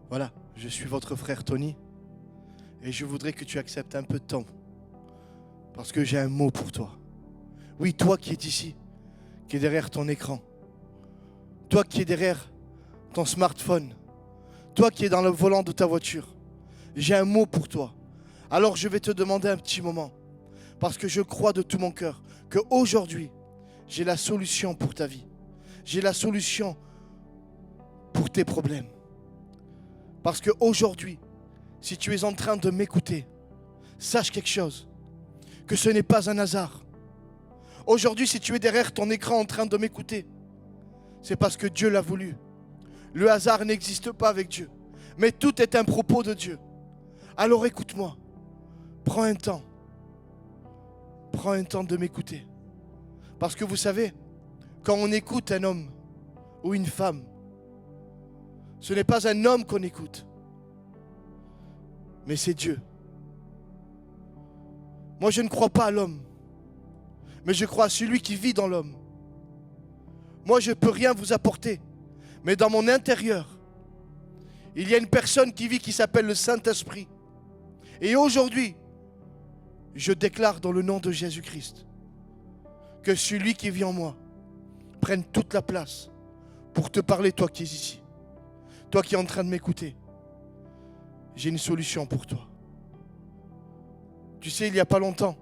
Voilà, je suis votre frère Tony et je voudrais que tu acceptes un peu de temps parce que j'ai un mot pour toi. Oui, toi qui es ici, qui es derrière ton écran, toi qui es derrière ton smartphone, toi qui es dans le volant de ta voiture, j'ai un mot pour toi. Alors je vais te demander un petit moment parce que je crois de tout mon cœur qu'aujourd'hui, j'ai la solution pour ta vie. J'ai la solution pour tes problèmes. Parce qu'aujourd'hui, si tu es en train de m'écouter, sache quelque chose, que ce n'est pas un hasard. Aujourd'hui, si tu es derrière ton écran en train de m'écouter, c'est parce que Dieu l'a voulu. Le hasard n'existe pas avec Dieu, mais tout est un propos de Dieu. Alors écoute-moi, prends un temps de m'écouter. Parce que vous savez, quand on écoute un homme ou une femme, ce n'est pas un homme qu'on écoute, mais c'est Dieu. Moi, je ne crois pas à l'homme, mais je crois à celui qui vit dans l'homme. Moi, je ne peux rien vous apporter, mais dans mon intérieur, il y a une personne qui vit qui s'appelle le Saint-Esprit. Et aujourd'hui, je déclare dans le nom de Jésus-Christ que celui qui vit en moi prenne toute la place pour te parler, toi qui es ici. Toi qui es en train de m'écouter, j'ai une solution pour toi. Tu sais, il n'y a pas longtemps,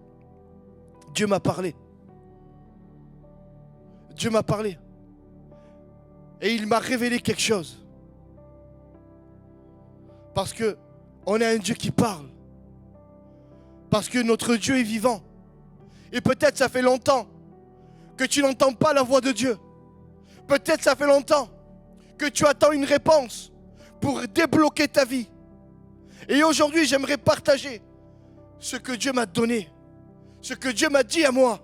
Dieu m'a parlé. Dieu m'a parlé. Et il m'a révélé quelque chose. Parce que on a un Dieu qui parle. Parce que notre Dieu est vivant. Et peut-être ça fait longtemps que tu n'entends pas la voix de Dieu. Peut-être ça fait longtemps que tu attends une réponse pour débloquer ta vie. Et aujourd'hui, j'aimerais partager ce que Dieu m'a donné, ce que Dieu m'a dit à moi.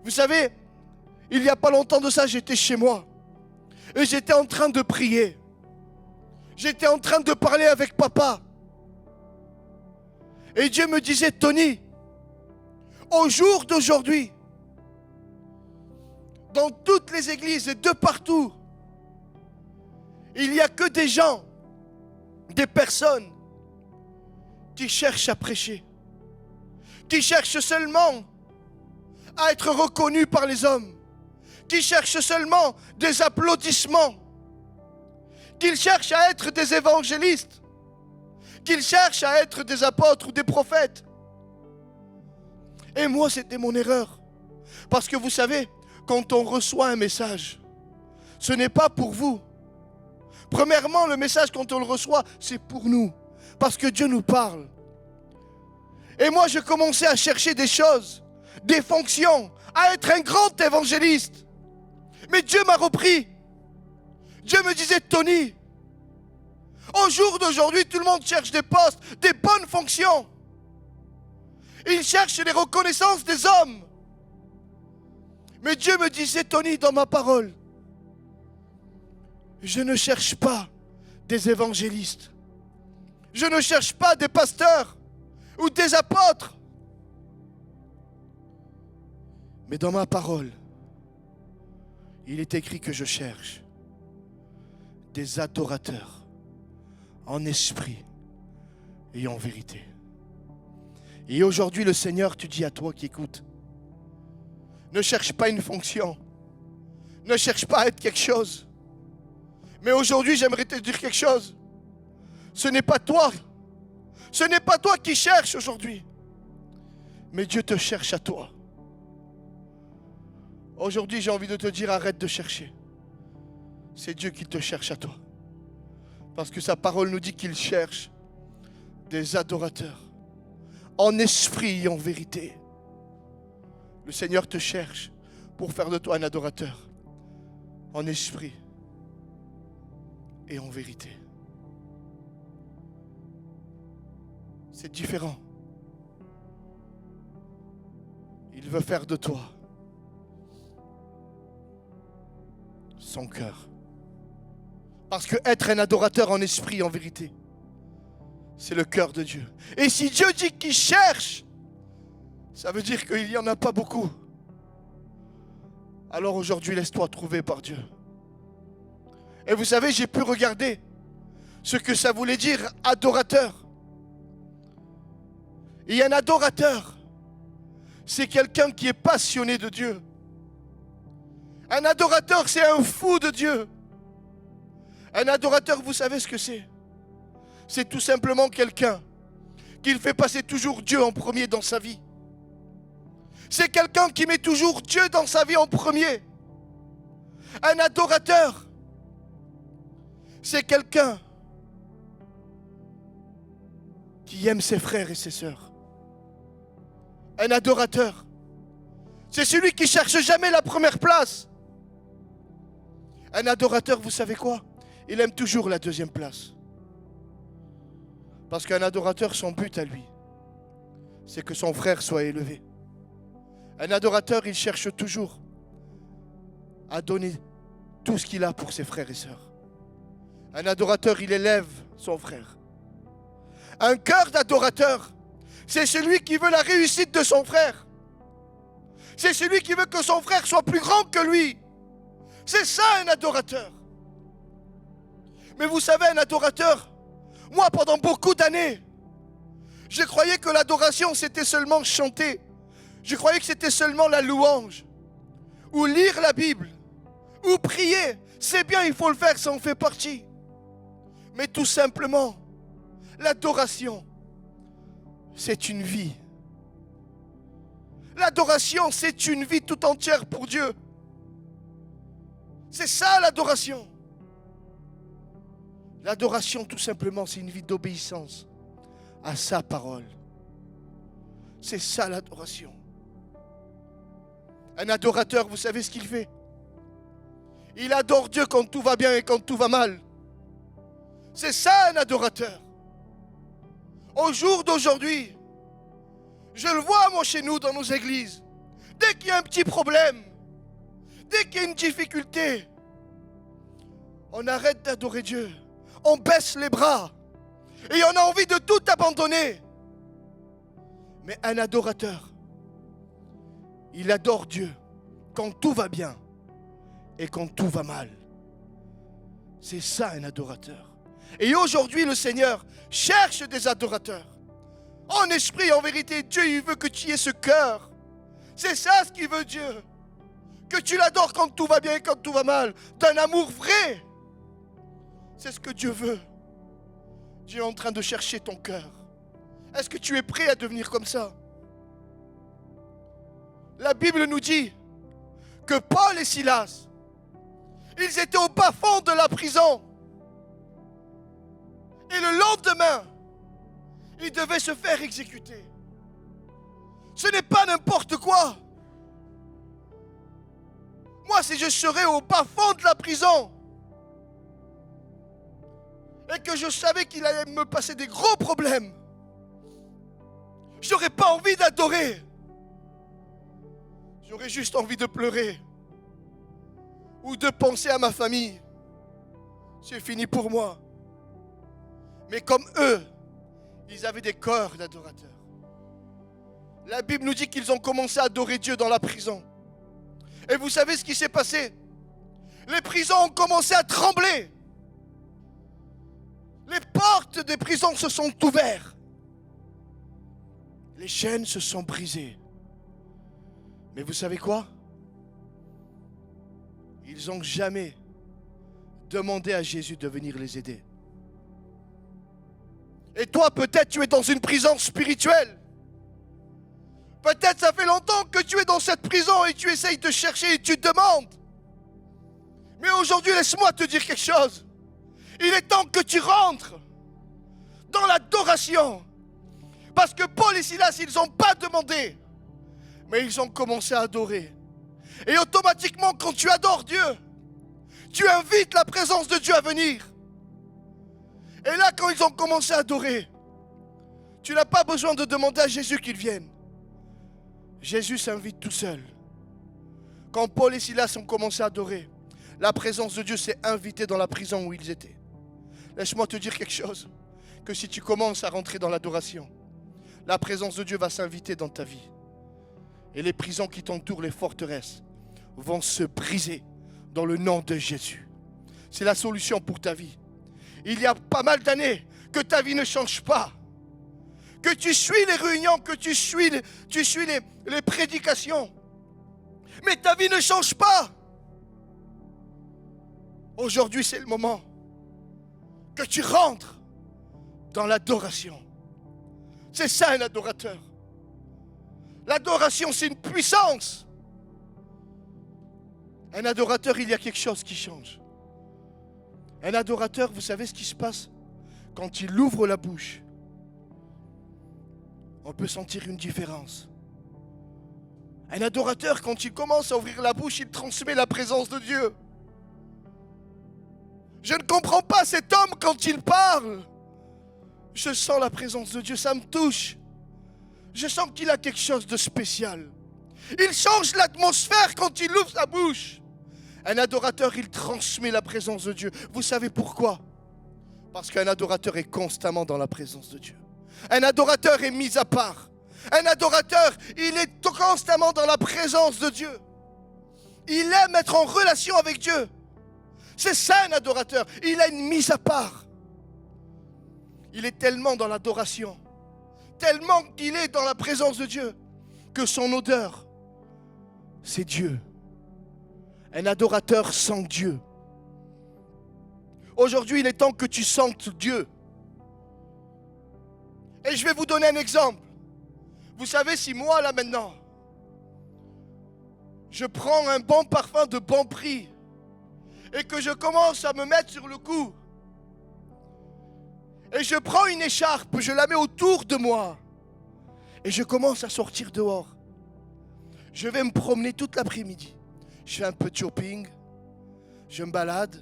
Vous savez, il n'y a pas longtemps de ça, j'étais chez moi et j'étais en train de prier. J'étais en train de parler avec papa. Et Dieu me disait, Tony, au jour d'aujourd'hui, dans toutes les églises et de partout, il n'y a que des gens, des personnes qui cherchent à prêcher, qui cherchent seulement à être reconnus par les hommes, qui cherchent seulement des applaudissements, qu'ils cherchent à être des évangélistes, qu'ils cherchent à être des apôtres ou des prophètes. Et moi, c'était mon erreur. Parce que vous savez, quand on reçoit un message, ce n'est pas pour vous. Premièrement, le message, quand on le reçoit, c'est pour nous. Parce que Dieu nous parle. Et moi, je commençais à chercher des choses, des fonctions, à être un grand évangéliste. Mais Dieu m'a repris. Dieu me disait, Tony, au jour d'aujourd'hui, tout le monde cherche des postes, des bonnes fonctions. Il cherche les reconnaissances des hommes. Mais Dieu me disait, Tony, dans ma parole, je ne cherche pas des évangélistes. Je ne cherche pas des pasteurs ou des apôtres. Mais dans ma parole, il est écrit que je cherche des adorateurs en esprit et en vérité. Et aujourd'hui, le Seigneur te dit à toi qui écoutes, ne cherche pas une fonction, ne cherche pas à être quelque chose. Mais aujourd'hui, j'aimerais te dire quelque chose. Ce n'est pas toi qui cherches aujourd'hui, mais Dieu te cherche à toi. Aujourd'hui, j'ai envie de te dire, arrête de chercher. C'est Dieu qui te cherche à toi. Parce que sa parole nous dit qu'il cherche des adorateurs en esprit et en vérité. Le Seigneur te cherche pour faire de toi un adorateur en esprit et en vérité. C'est différent. Il veut faire de toi son cœur. Parce que être un adorateur en esprit et en vérité, c'est le cœur de Dieu. Et si Dieu dit qu'il cherche, ça veut dire qu'il n'y en a pas beaucoup. Alors aujourd'hui, laisse-toi trouver par Dieu. Et vous savez, j'ai pu regarder ce que ça voulait dire adorateur. Et un adorateur, c'est quelqu'un qui est passionné de Dieu. Un adorateur, c'est un fou de Dieu. Un adorateur, vous savez ce que c'est? C'est tout simplement quelqu'un qui fait passer toujours Dieu en premier dans sa vie. C'est quelqu'un qui met toujours Dieu dans sa vie en premier. Un adorateur, c'est quelqu'un qui aime ses frères et ses sœurs. Un adorateur, c'est celui qui cherche jamais la première place. Un adorateur, vous savez quoi? Il aime toujours la deuxième place. Parce qu'un adorateur, son but à lui, c'est que son frère soit élevé. Un adorateur, il cherche toujours à donner tout ce qu'il a pour ses frères et sœurs. Un adorateur, il élève son frère. Un cœur d'adorateur, c'est celui qui veut la réussite de son frère. C'est celui qui veut que son frère soit plus grand que lui. C'est ça un adorateur. Mais vous savez, un adorateur, moi pendant beaucoup d'années, je croyais que l'adoration c'était seulement chanter. Je croyais que c'était seulement la louange. Ou lire la Bible. Ou prier. C'est bien, il faut le faire, ça en fait partie. Mais tout simplement, l'adoration, c'est une vie. L'adoration, c'est une vie tout entière pour Dieu. C'est ça l'adoration. L'adoration, tout simplement, c'est une vie d'obéissance à sa parole. C'est ça l'adoration. Un adorateur, vous savez ce qu'il fait? Il adore Dieu quand tout va bien et quand tout va mal. C'est ça un adorateur. Au jour d'aujourd'hui, je le vois moi chez nous dans nos églises. Dès qu'il y a un petit problème, dès qu'il y a une difficulté, on arrête d'adorer Dieu. On baisse les bras. Et on a envie de tout abandonner. Mais un adorateur, il adore Dieu quand tout va bien et quand tout va mal. C'est ça un adorateur. Et aujourd'hui, le Seigneur cherche des adorateurs. En esprit, en vérité, Dieu, il veut que tu aies ce cœur. C'est ça ce qu'il veut, Dieu. Que tu l'adores quand tout va bien et quand tout va mal. D'un amour vrai. C'est ce que Dieu veut. Dieu est en train de chercher ton cœur. Est-ce que tu es prêt à devenir comme ça? La Bible nous dit que Paul et Silas, ils étaient au bas fond de la prison. Et le lendemain, ils devaient se faire exécuter. Ce n'est pas n'importe quoi. Moi, si je serais au bas fond de la prison et que je savais qu'il allait me passer des gros problèmes, j'aurais pas envie d'adorer. J'aurais juste envie de pleurer ou de penser à ma famille. C'est fini pour moi. Mais comme eux, ils avaient des cœurs d'adorateurs. La Bible nous dit qu'ils ont commencé à adorer Dieu dans la prison. Et vous savez ce qui s'est passé? Les prisons ont commencé à trembler. Les portes des prisons se sont ouvertes. Les chaînes se sont brisées. Mais vous savez quoi? Ils n'ont jamais demandé à Jésus de venir les aider. Et toi, peut-être tu es dans une prison spirituelle. Peut-être ça fait longtemps que tu es dans cette prison et tu essayes de chercher et tu demandes. Mais aujourd'hui, laisse-moi te dire quelque chose. Il est temps que tu rentres dans l'adoration. Parce que Paul et Silas, ils n'ont pas demandé. Mais ils ont commencé à adorer. Et automatiquement, quand tu adores Dieu, tu invites la présence de Dieu à venir. Et là, quand ils ont commencé à adorer, tu n'as pas besoin de demander à Jésus qu'il vienne. Jésus s'invite tout seul. Quand Paul et Silas ont commencé à adorer, la présence de Dieu s'est invitée dans la prison où ils étaient. Laisse-moi te dire quelque chose, que si tu commences à rentrer dans l'adoration, la présence de Dieu va s'inviter dans ta vie. Et les prisons qui t'entourent, les forteresses, vont se briser dans le nom de Jésus. C'est la solution pour ta vie. il y a pas mal d'années que ta vie ne change pas. Que tu suis les réunions, que tu suis les prédications. Mais ta vie ne change pas. Aujourd'hui, c'est le moment que tu rentres dans l'adoration. C'est ça un adorateur. L'adoration, c'est une puissance. Un adorateur, il y a quelque chose qui change. Un adorateur, vous savez ce qui se passe? Quand il ouvre la bouche, on peut sentir une différence. Un adorateur, quand il commence à ouvrir la bouche, il transmet la présence de Dieu. Je ne comprends pas cet homme quand il parle. Je sens la présence de Dieu, ça me touche. Je sens qu'il a quelque chose de spécial. Il change l'atmosphère quand il ouvre sa bouche. Un adorateur, il transmet la présence de Dieu. Vous savez pourquoi? Parce qu'un adorateur est constamment dans la présence de Dieu. Un adorateur est mis à part. Un adorateur, il est constamment dans la présence de Dieu. Il aime être en relation avec Dieu. C'est ça un adorateur. Il a une mise à part. Il est tellement dans l'adoration, tellement qu'il est dans la présence de Dieu, que son odeur, c'est Dieu. Un adorateur sent Dieu. Aujourd'hui, il est temps que tu sentes Dieu. Et je vais vous donner un exemple. Vous savez, si moi, là maintenant, je prends un bon parfum de bon prix et que je commence à me mettre sur le cou, et je prends une écharpe, je la mets autour de moi, et je commence à sortir dehors. Je vais me promener toute l'après-midi. Je fais un peu de shopping, je me balade,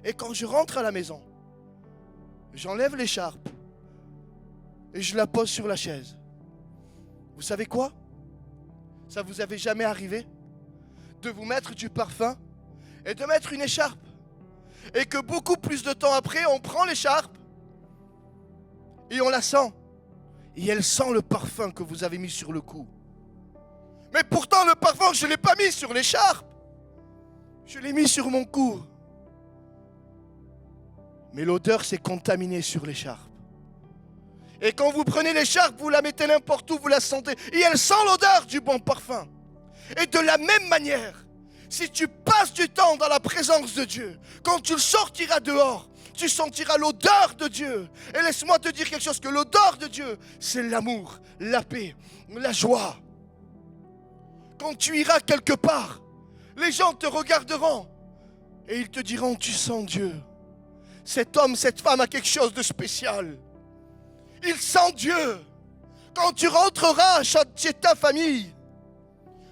et quand je rentre à la maison, j'enlève l'écharpe et je la pose sur la chaise. Vous savez quoi? Ça vous avait jamais arrivé de vous mettre du parfum et de mettre une écharpe, et que beaucoup plus de temps après, on prend l'écharpe et on la sent, et elle sent le parfum que vous avez mis sur le cou. Mais pourtant le parfum, je ne l'ai pas mis sur l'écharpe, je l'ai mis sur mon cou. Mais l'odeur s'est contaminée sur l'écharpe. Et quand vous prenez l'écharpe, vous la mettez n'importe où, vous la sentez, et elle sent l'odeur du bon parfum. Et de la même manière, si tu passes du temps dans la présence de Dieu, quand tu sortiras dehors, tu sentiras l'odeur de Dieu. Et laisse-moi te dire quelque chose, que l'odeur de Dieu, c'est l'amour, la paix, la joie. Quand tu iras quelque part, les gens te regarderont et ils te diront, tu sens Dieu. Cet homme, cette femme a quelque chose de spécial. Il sent Dieu. Quand tu rentreras chez ta famille,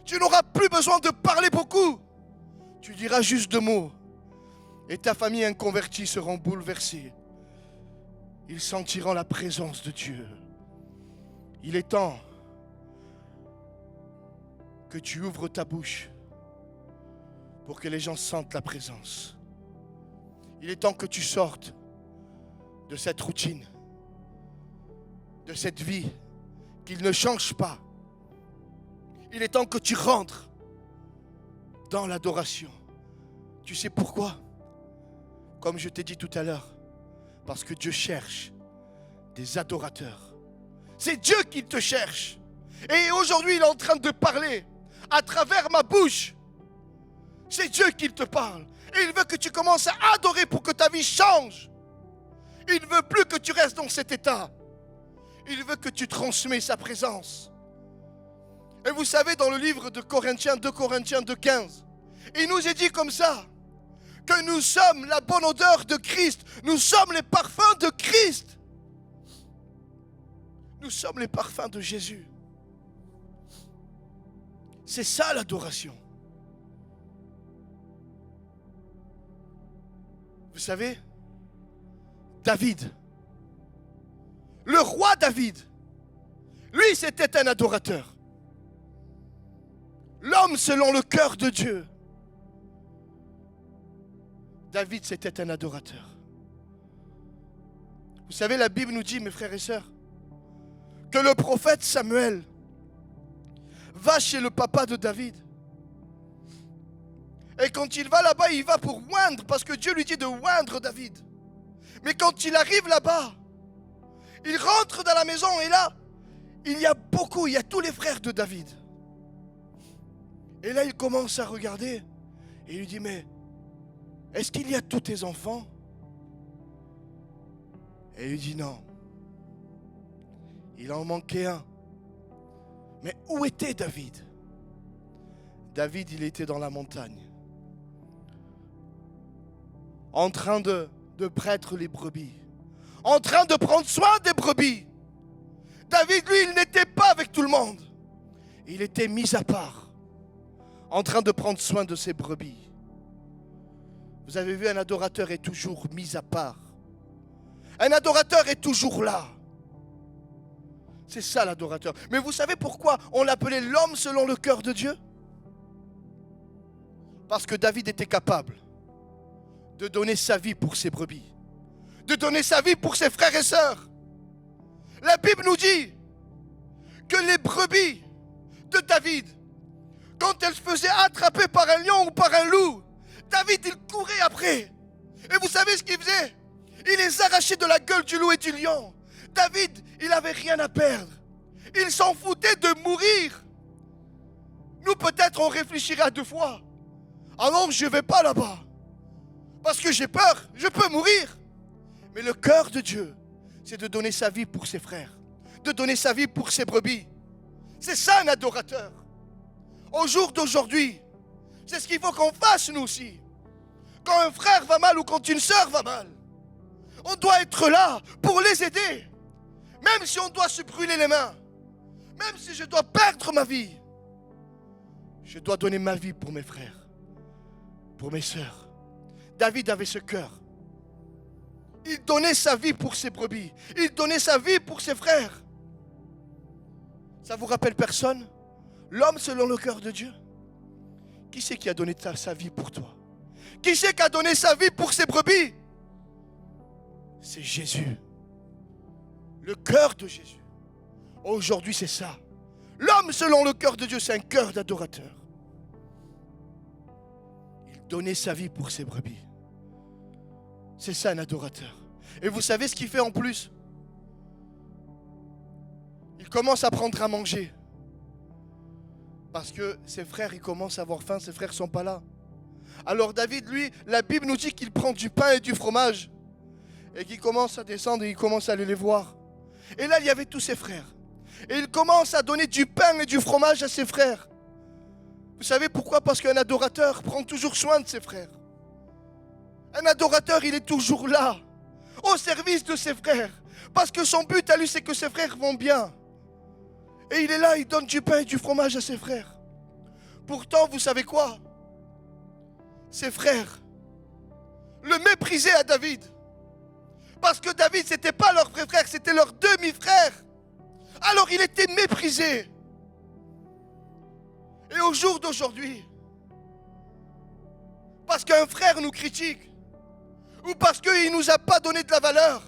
tu n'auras plus besoin de parler beaucoup. Tu diras juste 2 mots. Et ta famille inconvertie seront bouleversée. Ils sentiront la présence de Dieu. Il est temps que tu ouvres ta bouche pour que les gens sentent la présence. Il est temps que tu sortes de cette routine, de cette vie qu'il ne change pas. Il est temps que tu rentres dans l'adoration. Tu sais pourquoi? Comme je t'ai dit tout à l'heure, parce que Dieu cherche des adorateurs. C'est Dieu qui te cherche. Et aujourd'hui, il est en train de parler à travers ma bouche. C'est Dieu qui te parle. Et il veut que tu commences à adorer pour que ta vie change. Il ne veut plus que tu restes dans cet état. Il veut que tu transmets sa présence. Et vous savez, dans le livre de Corinthiens, 2 Corinthiens 2,15, il nous est dit comme ça, que nous sommes la bonne odeur de Christ. Nous sommes les parfums de Christ. Nous sommes les parfums de Jésus. C'est ça l'adoration. Vous savez, David, le roi David, lui c'était un adorateur. L'homme selon le cœur de Dieu. David c'était un adorateur. Vous savez, la Bible nous dit, mes frères et sœurs, que le prophète Samuel va chez le papa de David. Et quand il va là-bas, il va pour oindre, parce que Dieu lui dit de oindre David. Mais quand il arrive là-bas, il rentre dans la maison et là, il y a tous les frères de David. Et là, il commence à regarder et il lui dit, mais est-ce qu'il y a tous tes enfants? Et il lui dit non. Il en manquait un. Mais où était David? David, il était dans la montagne, en train de prêtre les brebis, en train de prendre soin des brebis. David, lui, il n'était pas avec tout le monde. Il était mis à part, en train de prendre soin de ses brebis. Vous avez vu, un adorateur est toujours mis à part. Un adorateur est toujours là. C'est ça l'adorateur. Mais vous savez pourquoi on l'appelait l'homme selon le cœur de Dieu? Parce que David était capable de donner sa vie pour ses brebis, de donner sa vie pour ses frères et sœurs. La Bible nous dit que les brebis de David, quand elles se faisaient attraper par un lion ou par un loup, David, il courait après. Et vous savez ce qu'il faisait? Il les arrachait de la gueule du loup et du lion. David, il n'avait rien à perdre. Il s'en foutait de mourir. Nous, peut-être, on réfléchirait à deux fois. Ah non, je ne vais pas là-bas. Parce que j'ai peur, je peux mourir. Mais le cœur de Dieu, c'est de donner sa vie pour ses frères, de donner sa vie pour ses brebis. C'est ça un adorateur. Au jour d'aujourd'hui, c'est ce qu'il faut qu'on fasse nous aussi. Quand un frère va mal ou quand une sœur va mal, on doit être là pour les aider. Même si on doit se brûler les mains, même si je dois perdre ma vie, je dois donner ma vie pour mes frères, pour mes sœurs. David avait ce cœur. Il donnait sa vie pour ses brebis. Il donnait sa vie pour ses frères. Ça vous rappelle personne? L'homme selon le cœur de Dieu. Qui c'est qui a donné sa vie pour toi? Qui c'est qui a donné sa vie pour ses brebis? C'est Jésus. Le cœur de Jésus. Aujourd'hui, c'est ça. L'homme selon le cœur de Dieu, c'est un cœur d'adorateur. Il donnait sa vie pour ses brebis. C'est ça un adorateur. Et vous savez ce qu'il fait en plus? Il commence à prendre à manger. Parce que ses frères, ils commencent à avoir faim, ses frères ne sont pas là. Alors David, lui, la Bible nous dit qu'il prend du pain et du fromage. Et qu'il commence à descendre et il commence à aller les voir. Et là, il y avait tous ses frères. Et il commence à donner du pain et du fromage à ses frères. Vous savez pourquoi? Parce qu'un adorateur prend toujours soin de ses frères. Un adorateur, il est toujours là, au service de ses frères. Parce que son but à lui, c'est que ses frères vont bien. Et il est là, il donne du pain et du fromage à ses frères. Pourtant, vous savez quoi? Ses frères le méprisaient à David. Parce que David, ce n'était pas leur vrai frère, c'était leur demi-frère. Alors il était méprisé. Et au jour d'aujourd'hui, parce qu'un frère nous critique, ou parce qu'il ne nous a pas donné de la valeur,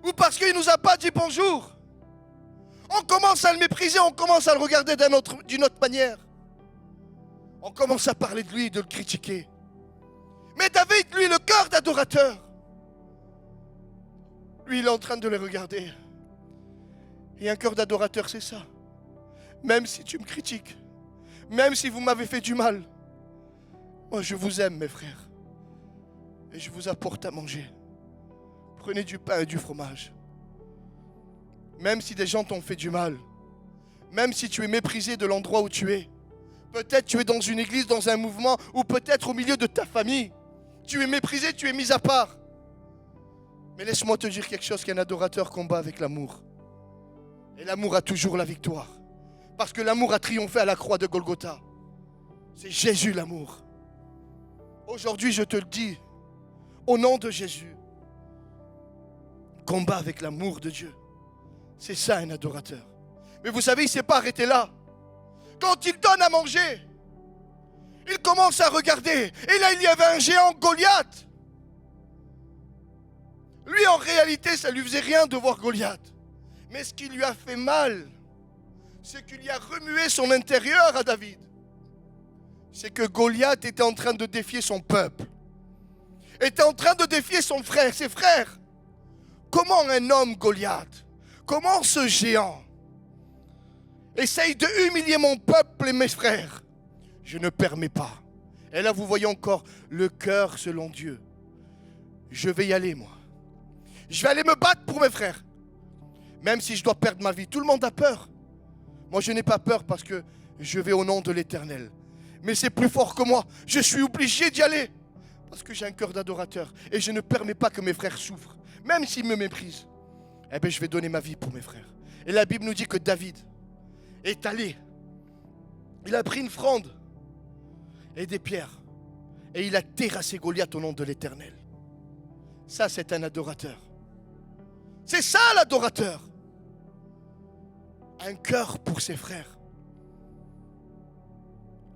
ou parce qu'il ne nous a pas dit bonjour, on commence à le mépriser, on commence à le regarder d'une autre manière. On commence à parler de lui, de le critiquer. Mais David, lui, le cœur d'adorateur, lui, il est en train de les regarder. Et un cœur d'adorateur, c'est ça. Même si tu me critiques, même si vous m'avez fait du mal, moi je vous aime, mes frères. Et je vous apporte à manger. Prenez du pain et du fromage. Même si des gens t'ont fait du mal, même si tu es méprisé de l'endroit où tu es, peut-être tu es dans une église, dans un mouvement, ou peut-être au milieu de ta famille, tu es méprisé, tu es mis à part. Mais laisse-moi te dire quelque chose, qu'un adorateur combat avec l'amour. Et l'amour a toujours la victoire. Parce que l'amour a triomphé à la croix de Golgotha. C'est Jésus l'amour. Aujourd'hui, je te le dis, au nom de Jésus, combat avec l'amour de Dieu. C'est ça un adorateur. Mais vous savez, il ne s'est pas arrêté là. Quand il donne à manger, il commence à regarder. Et là, il y avait un géant, Goliath. Lui, en réalité, ça ne lui faisait rien de voir Goliath. Mais ce qui lui a fait mal, c'est qu'il y a remué son intérieur à David. C'est que Goliath était en train de défier son peuple. était en train de défier son frère, ses frères. Comment un homme Goliath, comment ce géant essaye de humilier mon peuple et mes frères? Je ne permets pas. Et là, vous voyez encore le cœur selon Dieu. Je vais y aller, moi. Je vais aller me battre pour mes frères. Même si je dois perdre ma vie. Tout le monde a peur. Moi, je n'ai pas peur parce que je vais au nom de l'Éternel. Mais c'est plus fort que moi. Je suis obligé d'y aller. Parce que j'ai un cœur d'adorateur. Et je ne permets pas que mes frères souffrent. Même s'ils me méprisent. Eh bien, je vais donner ma vie pour mes frères. Et la Bible nous dit que David est allé. Il a pris une fronde et des pierres. Et il a terrassé Goliath au nom de l'Éternel. Ça, c'est un adorateur. C'est ça l'adorateur. Un cœur pour ses frères.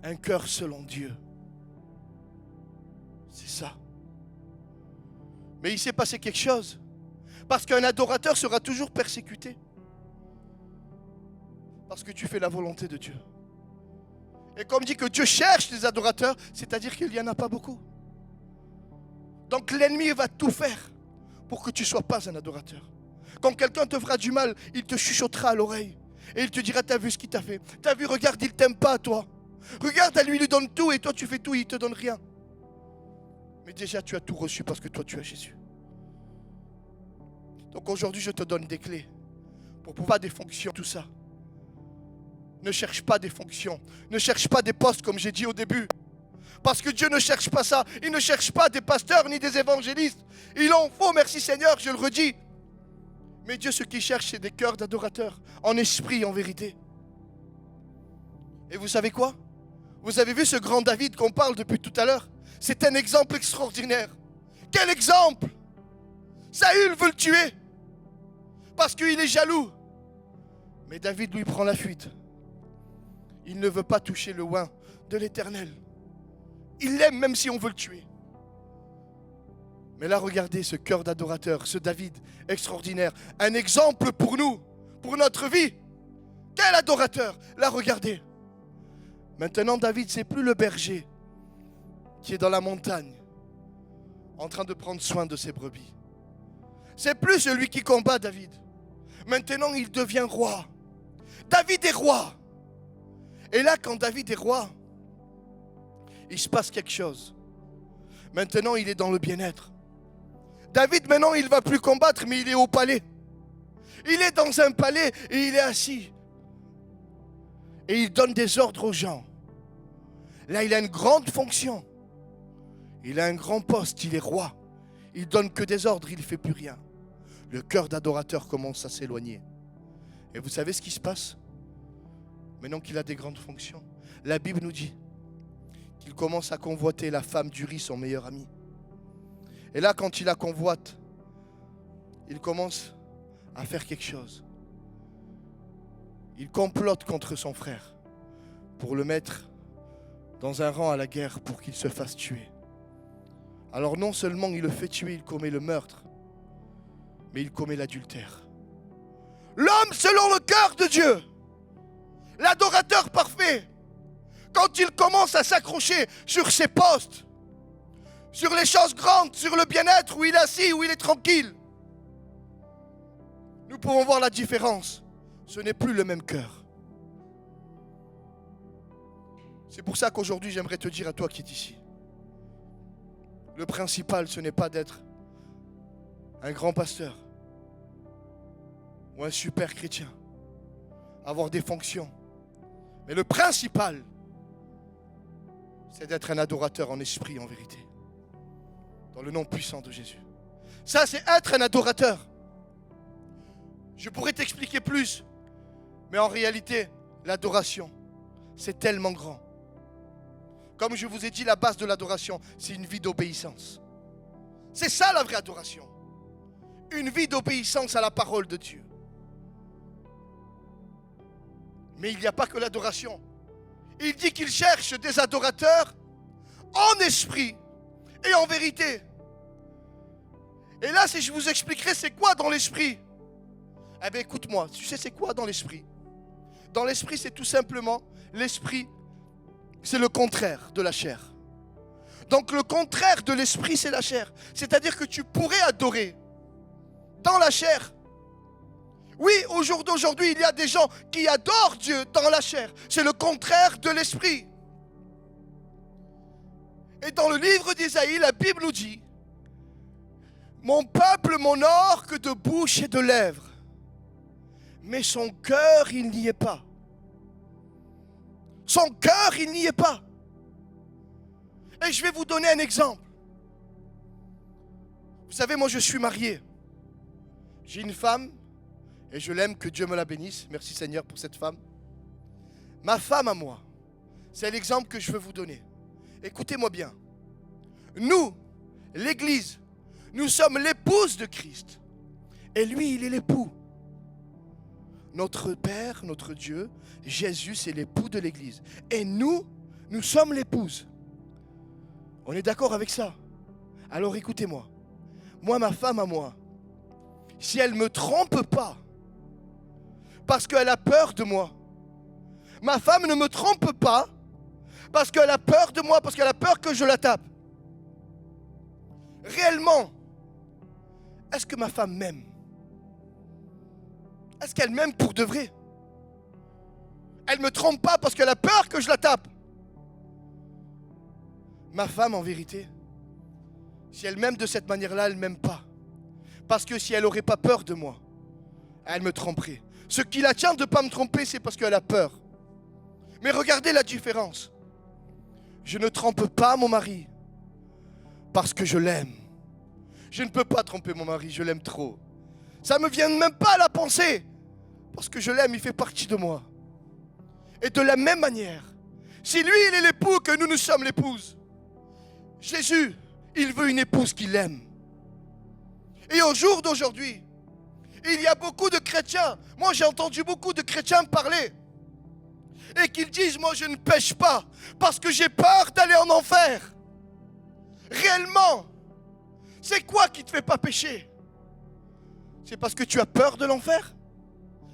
Un cœur selon Dieu. C'est ça. Mais il s'est passé quelque chose. Parce qu'un adorateur sera toujours persécuté. Parce que tu fais la volonté de Dieu. Et comme dit que Dieu cherche des adorateurs, c'est-à-dire qu'il n'y en a pas beaucoup. Donc l'ennemi va tout faire pour que tu ne sois pas un adorateur. Quand quelqu'un te fera du mal, il te chuchotera à l'oreille. Et il te dira, t'as vu ce qu'il t'a fait? T'as vu, regarde, il ne t'aime pas toi. Regarde, à lui, il lui donne tout et toi tu fais tout, il ne te donne rien. Mais déjà tu as tout reçu parce que toi tu as Jésus. Donc aujourd'hui je te donne des clés pour pouvoir des fonctions, tout ça. Ne cherche pas des fonctions, ne cherche pas des postes comme j'ai dit au début. Parce que Dieu ne cherche pas ça. Il ne cherche pas des pasteurs ni des évangélistes. Il en faut, merci Seigneur, je le redis. Mais Dieu, ce qu'il cherche, c'est des cœurs d'adorateurs, en esprit, en vérité. Et vous savez quoi? Vous avez vu ce grand David qu'on parle depuis tout à l'heure? C'est un exemple extraordinaire. Quel exemple? Saül veut le tuer parce qu'il est jaloux. Mais David lui prend la fuite. Il ne veut pas toucher le oint de l'Éternel. Il l'aime même si on veut le tuer. Mais là, regardez ce cœur d'adorateur, ce David extraordinaire. Un exemple pour nous, pour notre vie. Quel adorateur! Là, regardez. Maintenant, David, c'est plus le berger qui est dans la montagne en train de prendre soin de ses brebis. C'est plus celui qui combat David. Maintenant, il devient roi. David est roi. Et là, quand David est roi, il se passe quelque chose. Maintenant, il est dans le bien-être. David, maintenant, il ne va plus combattre, mais il est au palais. Il est dans un palais et il est assis. Et il donne des ordres aux gens. Là, il a une grande fonction. Il a un grand poste, il est roi. Il donne que des ordres, il ne fait plus rien. Le cœur d'adorateur commence à s'éloigner. Et vous savez ce qui se passe? Maintenant qu'il a des grandes fonctions, la Bible nous dit qu'il commence à convoiter la femme d'Uri, son meilleur ami. Et là, quand il la convoite, il commence à faire quelque chose. Il complote contre son frère pour le mettre dans un rang à la guerre pour qu'il se fasse tuer. Alors non seulement il le fait tuer, il commet le meurtre, mais il commet l'adultère. L'homme selon le cœur de Dieu, l'adorateur parfait, quand il commence à s'accrocher sur ses postes, sur les choses grandes, sur le bien-être, où il est assis, où il est tranquille, nous pouvons voir la différence. Ce n'est plus le même cœur. C'est pour ça qu'aujourd'hui, j'aimerais te dire à toi qui es ici, le principal, ce n'est pas d'être un grand pasteur ou un super chrétien, avoir des fonctions. Mais le principal, c'est d'être un adorateur en esprit, en vérité. Dans le nom puissant de Jésus. Ça, c'est être un adorateur. Je pourrais t'expliquer plus, mais en réalité, l'adoration, c'est tellement grand. Comme je vous ai dit, la base de l'adoration, c'est une vie d'obéissance. C'est ça la vraie adoration. Une vie d'obéissance à la parole de Dieu. Mais il n'y a pas que l'adoration. Il dit qu'il cherche des adorateurs en esprit et en vérité. Et là, si je vous expliquerai c'est quoi dans l'esprit, eh bien écoute-moi, tu sais c'est quoi dans l'esprit? Dans l'esprit, c'est tout simplement, l'esprit, c'est le contraire de la chair. Donc le contraire de l'esprit, c'est la chair. C'est-à-dire que tu pourrais adorer dans la chair. Oui, au jour d'aujourd'hui, il y a des gens qui adorent Dieu dans la chair. C'est le contraire de l'esprit. Et dans le livre d'Ésaïe, la Bible nous dit: mon peuple m'honore que de bouche et de lèvres, mais son cœur, il n'y est pas. Son cœur, il n'y est pas. Et je vais vous donner un exemple. Vous savez, moi je suis marié. J'ai une femme et je l'aime, que Dieu me la bénisse. Merci Seigneur pour cette femme. Ma femme à moi, c'est l'exemple que je veux vous donner. Écoutez-moi bien. Nous, l'Église, nous sommes l'épouse de Christ. Et lui, il est l'époux. Notre Père, notre Dieu, Jésus, c'est l'époux de l'Église. Et nous, nous sommes l'épouse. On est d'accord avec ça? Alors écoutez-moi. Moi, ma femme à moi, si elle ne me trompe pas, parce qu'elle a peur de moi, ma femme ne me trompe pas parce qu'elle a peur de moi, parce qu'elle a peur que je la tape. Réellement, est-ce que ma femme m'aime? Est-ce qu'elle m'aime pour de vrai? Elle ne me trompe pas parce qu'elle a peur que je la tape. Ma femme, en vérité, si elle m'aime de cette manière-là, elle ne m'aime pas. Parce que si elle n'aurait pas peur de moi, elle me tromperait. Ce qui la tient de ne pas me tromper, c'est parce qu'elle a peur. Mais regardez la différence. Je ne trompe pas mon mari parce que je l'aime. Je ne peux pas tromper mon mari, je l'aime trop. Ça ne me vient même pas à la pensée. Parce que je l'aime, il fait partie de moi. Et de la même manière, si lui, il est l'époux, que nous sommes l'épouse, Jésus, il veut une épouse qui l'aime. Et au jour d'aujourd'hui, il y a beaucoup de chrétiens. Moi, j'ai entendu beaucoup de chrétiens parler. Et qu'ils disent: moi, je ne pêche pas parce que j'ai peur d'aller en enfer. Réellement, c'est quoi qui ne te fait pas pécher? C'est parce que tu as peur de l'enfer?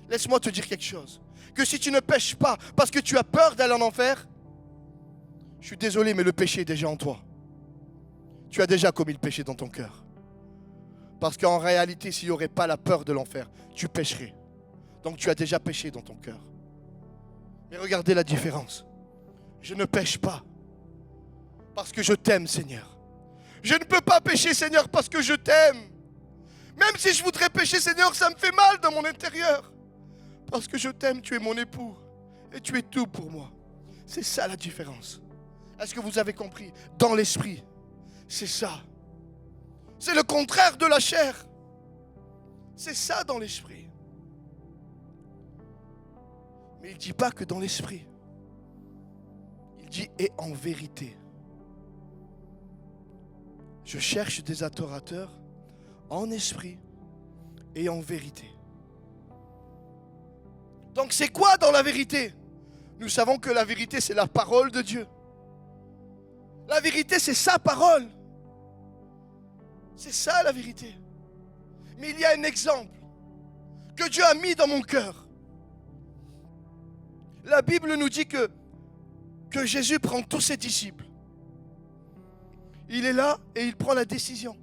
Laisse-moi te dire quelque chose. Que si tu ne pêches pas parce que tu as peur d'aller en enfer, je suis désolé, mais le péché est déjà en toi. Tu as déjà commis le péché dans ton cœur. Parce qu'en réalité, s'il n'y aurait pas la peur de l'enfer, tu pécherais. Donc tu as déjà péché dans ton cœur. Mais regardez la différence. Je ne pêche pas parce que je t'aime, Seigneur. Je ne peux pas pécher, Seigneur, parce que je t'aime. Même si je voudrais pécher, Seigneur, ça me fait mal dans mon intérieur. Parce que je t'aime, tu es mon époux. Et tu es tout pour moi. C'est ça la différence. Est-ce que vous avez compris? Dans l'esprit, c'est ça. C'est le contraire de la chair. C'est ça dans l'esprit. Mais il ne dit pas que dans l'esprit. Il dit: et en vérité. Je cherche des adorateurs en esprit et en vérité. Donc c'est quoi dans la vérité? Nous savons que la vérité, c'est la parole de Dieu. La vérité, c'est sa parole. C'est ça la vérité. Mais il y a un exemple que Dieu a mis dans mon cœur. La Bible nous dit que Jésus prend tous ses disciples. Il est là et il prend la décision.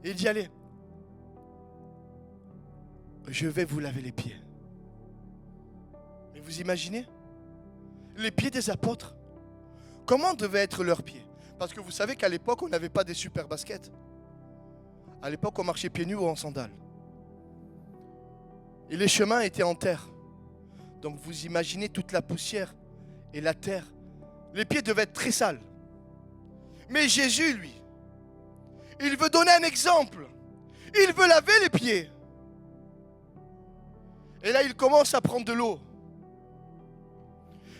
Il dit: allez, je vais vous laver les pieds. Mais vous imaginez les pieds des apôtres? Comment devaient être leurs pieds? Parce que vous savez qu'à l'époque, on n'avait pas des super baskets. À l'époque, on marchait pieds nus ou en sandales. Et les chemins étaient en terre. Donc vous imaginez toute la poussière et la terre. Les pieds devaient être très sales. Mais Jésus, lui, il veut donner un exemple. Il veut laver les pieds. Et là, il commence à prendre de l'eau.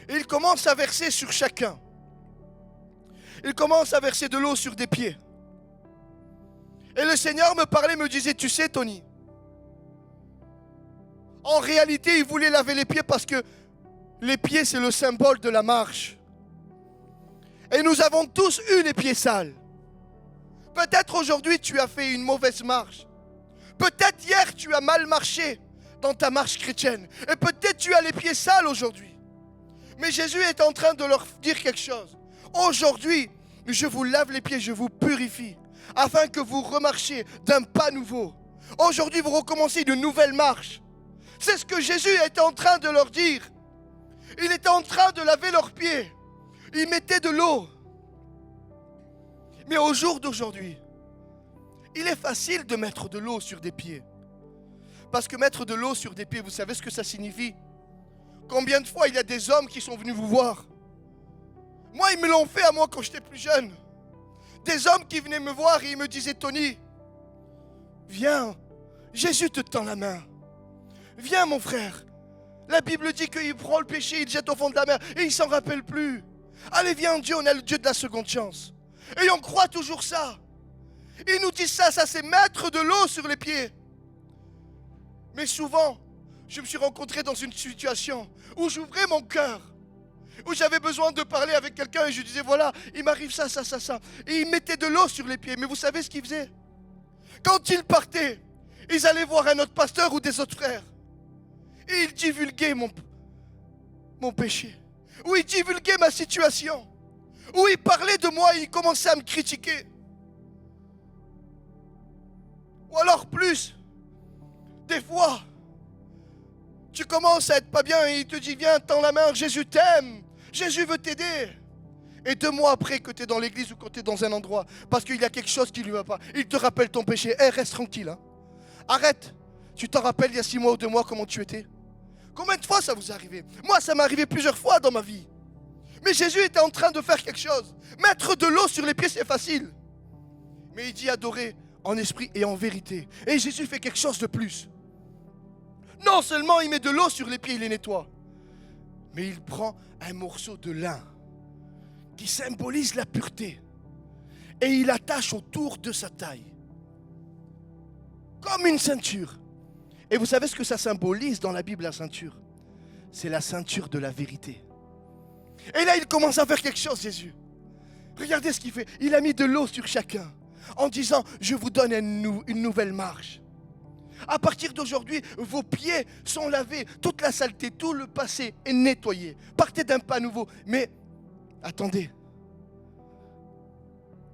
Et il commence à verser sur chacun. Il commence à verser de l'eau sur des pieds. Et le Seigneur me parlait, me disait: tu sais, Tony, en réalité, il voulait laver les pieds parce que les pieds, c'est le symbole de la marche. Et nous avons tous eu les pieds sales. Peut-être aujourd'hui, tu as fait une mauvaise marche. Peut-être hier, tu as mal marché dans ta marche chrétienne. Et peut-être tu as les pieds sales aujourd'hui. Mais Jésus est en train de leur dire quelque chose. Aujourd'hui, Je vous lave les pieds, je vous purifie, afin que vous remarchiez d'un pas nouveau. Aujourd'hui, vous recommencez une nouvelle marche. C'est ce que Jésus était en train de leur dire. Il était en train de laver leurs pieds. Il mettait de l'eau. Mais au jour d'aujourd'hui, il est facile de mettre de l'eau sur des pieds. Parce que mettre de l'eau sur des pieds, vous savez ce que ça signifie? Combien de fois il y a des hommes qui sont venus vous voir? Moi, ils me l'ont fait à moi quand j'étais plus jeune. Des hommes qui venaient me voir et ils me disaient: Tony, viens, Jésus te tend la main. Viens mon frère. La Bible dit qu'il prend le péché, il le jette au fond de la mer et il ne s'en rappelle plus. Allez, viens, Dieu, on est le Dieu de la seconde chance. Et on croit toujours ça. Il nous dit ça c'est mettre de l'eau sur les pieds. Mais souvent, je me suis rencontré dans une situation où j'ouvrais mon cœur, où j'avais besoin de parler avec quelqu'un et je disais: voilà, il m'arrive ça. Et il mettait de l'eau sur les pieds. Mais vous savez ce qu'ils faisaient? Quand ils partaient, ils allaient voir un autre pasteur ou des autres frères. Et ils divulguaient mon péché. Ou ils divulguaient ma situation. Ou ils parlaient de moi et ils commençaient à me critiquer. Ou alors plus, des fois, tu commences à être pas bien et il te dit: viens, tends la main, Jésus t'aime, Jésus veut t'aider. Et 2 mois après que tu es dans l'église ou que tu es dans un endroit, parce qu'il y a quelque chose qui ne lui va pas, il te rappelle ton péché. Reste tranquille, hein. Arrête. Tu t'en rappelles il y a 6 mois ou 2 mois comment tu étais? Combien de fois ça vous est arrivé? Moi, ça m'est arrivé plusieurs fois dans ma vie. Mais Jésus était en train de faire quelque chose. Mettre de l'eau sur les pieds, c'est facile. Mais il dit adorer en esprit et en vérité. Et Jésus fait quelque chose de plus. Non seulement il met de l'eau sur les pieds, il les nettoie, mais il prend un morceau de lin qui symbolise la pureté et il attache autour de sa taille comme une ceinture. Et vous savez ce que ça symbolise dans la Bible, la ceinture? C'est la ceinture de la vérité. Et là, il commence à faire quelque chose, Jésus. Regardez ce qu'il fait. Il a mis de l'eau sur chacun en disant: je vous donne une nouvelle marche. À partir d'aujourd'hui, vos pieds sont lavés. Toute la saleté, tout le passé est nettoyé. Partez d'un pas nouveau. Mais attendez.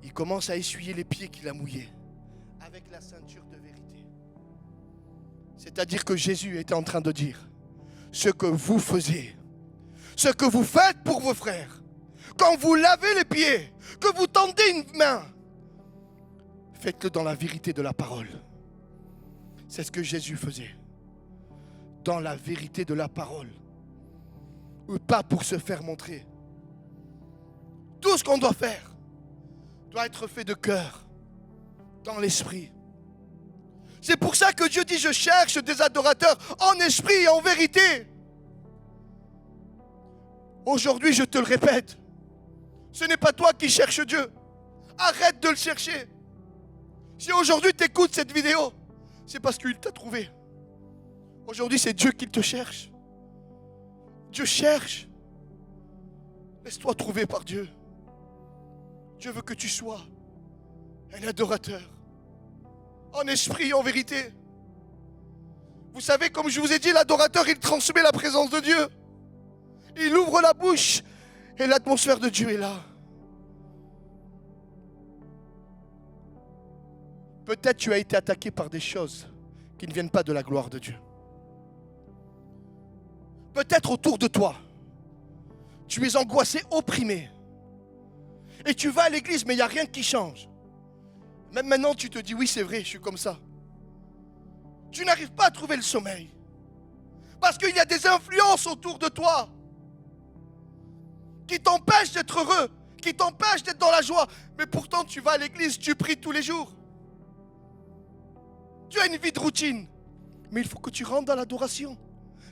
Il commence à essuyer les pieds qu'il a mouillés avec la ceinture de vérité. C'est-à-dire que Jésus était en train de dire: ce que vous faisiez, ce que vous faites pour vos frères, quand vous lavez les pieds, que vous tendez une main, faites-le dans la vérité de la parole. C'est ce que Jésus faisait. Dans la vérité de la parole. Ou pas pour se faire montrer. Tout ce qu'on doit faire doit être fait de cœur, dans l'esprit. C'est pour ça que Dieu dit: je cherche des adorateurs en esprit et en vérité. Aujourd'hui, je te le répète, ce n'est pas toi qui cherches Dieu. Arrête de le chercher. Si aujourd'hui tu écoutes cette vidéo, c'est parce qu'il t'a trouvé. Aujourd'hui, c'est Dieu qui te cherche. Dieu cherche. Laisse-toi trouver par Dieu. Dieu veut que tu sois un adorateur. En esprit et en vérité. Vous savez, comme je vous ai dit, l'adorateur, il transmet la présence de Dieu. Il ouvre la bouche et l'atmosphère de Dieu est là. Peut-être tu as été attaqué par des choses qui ne viennent pas de la gloire de Dieu. Peut-être autour de toi, tu es angoissé, opprimé. Et tu vas à l'église, mais il n'y a rien qui change. Même maintenant, tu te dis: oui, c'est vrai, je suis comme ça. Tu n'arrives pas à trouver le sommeil. Parce qu'il y a des influences autour de toi qui t'empêchent d'être heureux, qui t'empêchent d'être dans la joie. Mais pourtant, tu vas à l'église, tu pries tous les jours. Tu as une vie de routine. Mais il faut que tu rentres dans l'adoration.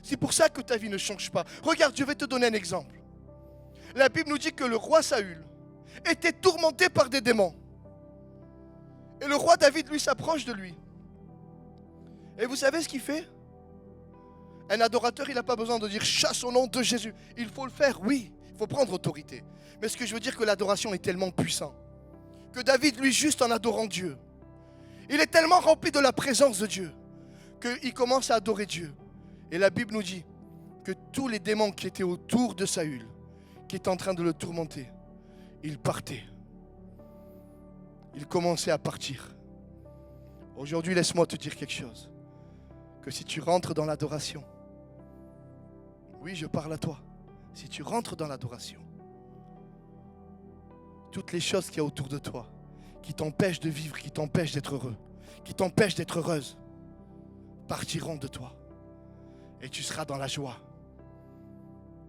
C'est pour ça que ta vie ne change pas. Regarde, je vais te donner un exemple. La Bible nous dit que le roi Saül était tourmenté par des démons. Et le roi David, lui, s'approche de lui. Et vous savez ce qu'il fait? Un adorateur, il n'a pas besoin de dire: chasse au nom de Jésus. Il faut le faire, oui, il faut prendre autorité. Mais ce que je veux dire, que l'adoration est tellement puissante que David, lui, juste en adorant Dieu, il est tellement rempli de la présence de Dieu qu'il commence à adorer Dieu. Et la Bible nous dit que tous les démons qui étaient autour de Saül, qui étaient en train de le tourmenter, ils partaient. il commençait à partir. Aujourd'hui, laisse-moi te dire quelque chose. Que si tu rentres dans l'adoration, oui, je parle à toi. Si tu rentres dans l'adoration, toutes les choses qu'il y a autour de toi, qui t'empêchent de vivre, qui t'empêchent d'être heureux, qui t'empêchent d'être heureuse, partiront de toi. Et tu seras dans la joie.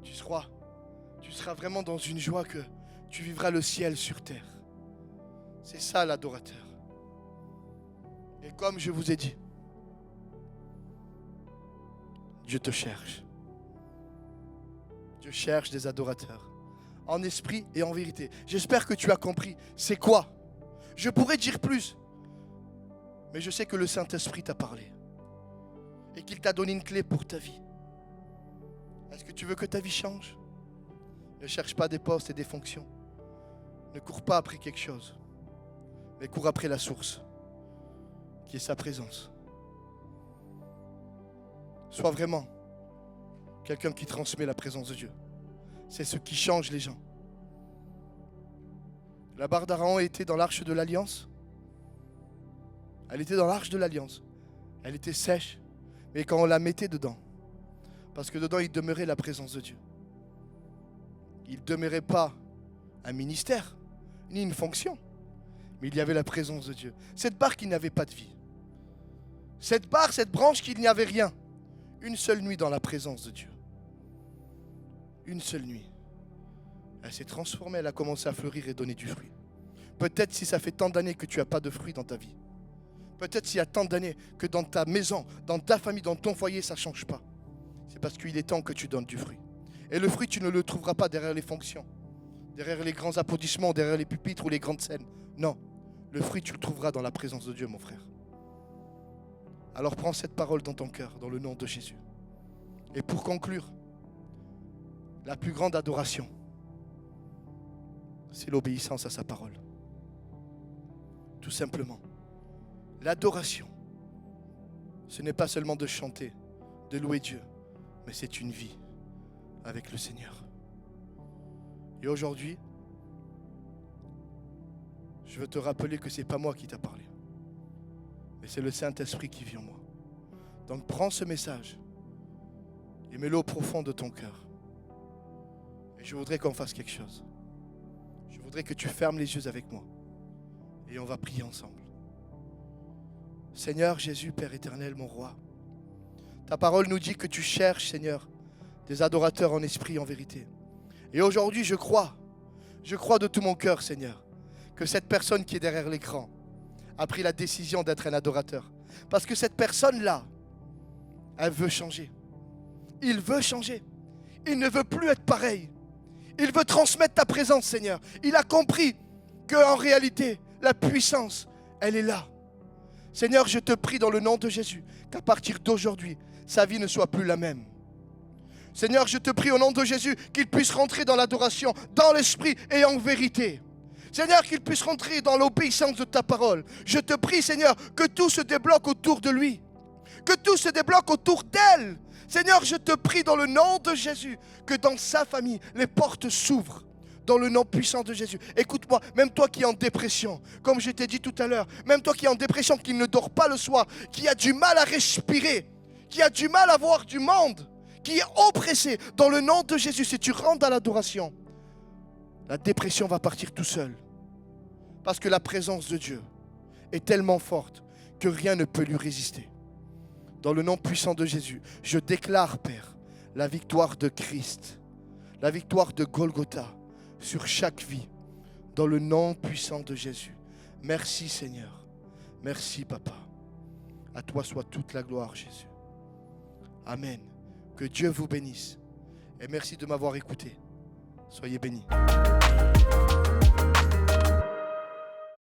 Tu seras vraiment dans une joie que tu vivras le ciel sur terre. C'est ça l'adorateur. Et comme je vous ai dit, Dieu te cherche. Dieu cherche des adorateurs, en esprit et en vérité. J'espère que tu as compris. C'est quoi? Je pourrais dire plus, mais je sais que le Saint-Esprit t'a parlé et qu'il t'a donné une clé pour ta vie. Est-ce que tu veux que ta vie change? Ne cherche pas des postes et des fonctions. Ne cours pas après quelque chose, mais cours après la source, qui est sa présence. Sois vraiment quelqu'un qui transmet la présence de Dieu. C'est ce qui change les gens. La barre d'Aaron était dans l'arche de l'Alliance. Elle était dans l'arche de l'Alliance. Elle était sèche. Mais quand on la mettait dedans, parce que dedans il demeurait la présence de Dieu. Il ne demeurait pas un ministère, ni une fonction, mais il y avait la présence de Dieu. Cette barre qui n'avait pas de vie. Cette barre, cette branche qui n'y avait rien. Une seule nuit dans la présence de Dieu. Une seule nuit. Elle s'est transformée, elle a commencé à fleurir et donner du fruit. Peut-être si ça fait tant d'années que tu n'as pas de fruit dans ta vie. Peut-être s'il y a tant d'années que dans ta maison, dans ta famille, dans ton foyer, ça ne change pas. C'est parce qu'il est temps que tu donnes du fruit. Et le fruit, tu ne le trouveras pas derrière les fonctions, derrière les grands applaudissements, derrière les pupitres ou les grandes scènes. Non, le fruit, tu le trouveras dans la présence de Dieu, mon frère. Alors prends cette parole dans ton cœur, dans le nom de Jésus. Et pour conclure, la plus grande adoration, c'est l'obéissance à sa parole. Tout simplement. L'adoration, ce n'est pas seulement de chanter, de louer Dieu, mais c'est une vie avec le Seigneur. Et aujourd'hui, je veux te rappeler que ce n'est pas moi qui t'a parlé, mais c'est le Saint-Esprit qui vit en moi. Donc prends ce message et mets-le au profond de ton cœur. Et je voudrais qu'on fasse quelque chose. Je voudrais que tu fermes les yeux avec moi et on va prier ensemble. Seigneur Jésus, Père éternel, mon roi, ta parole nous dit que tu cherches, Seigneur, des adorateurs en esprit et en vérité. Et aujourd'hui, je crois de tout mon cœur, Seigneur, que cette personne qui est derrière l'écran a pris la décision d'être un adorateur. Parce que cette personne-là, elle veut changer. Il veut changer. Il ne veut plus être pareil. Il veut transmettre ta présence, Seigneur. Il a compris qu'en réalité, la puissance, elle est là. Seigneur, je te prie dans le nom de Jésus qu'à partir d'aujourd'hui, sa vie ne soit plus la même. Seigneur, je te prie au nom de Jésus qu'il puisse rentrer dans l'adoration, dans l'esprit et en vérité. Seigneur, qu'il puisse rentrer dans l'obéissance de ta parole. Je te prie, Seigneur, que tout se débloque autour de lui. Que tout se débloque autour d'elle. Seigneur, je te prie dans le nom de Jésus que dans sa famille, les portes s'ouvrent. Dans le nom puissant de Jésus. Écoute-moi, même toi qui es en dépression, comme je t'ai dit tout à l'heure, même toi qui es en dépression, qui ne dort pas le soir, qui a du mal à respirer, qui a du mal à voir du monde, qui est oppressé, dans le nom de Jésus, si tu rentres dans l'adoration, la dépression va partir tout seul. Parce que la présence de Dieu est tellement forte que rien ne peut lui résister. Dans le nom puissant de Jésus, je déclare, Père, la victoire de Christ, la victoire de Golgotha sur chaque vie, dans le nom puissant de Jésus. Merci Seigneur. Merci Papa. À toi soit toute la gloire, Jésus. Amen. Que Dieu vous bénisse. Et merci de m'avoir écouté. Soyez bénis.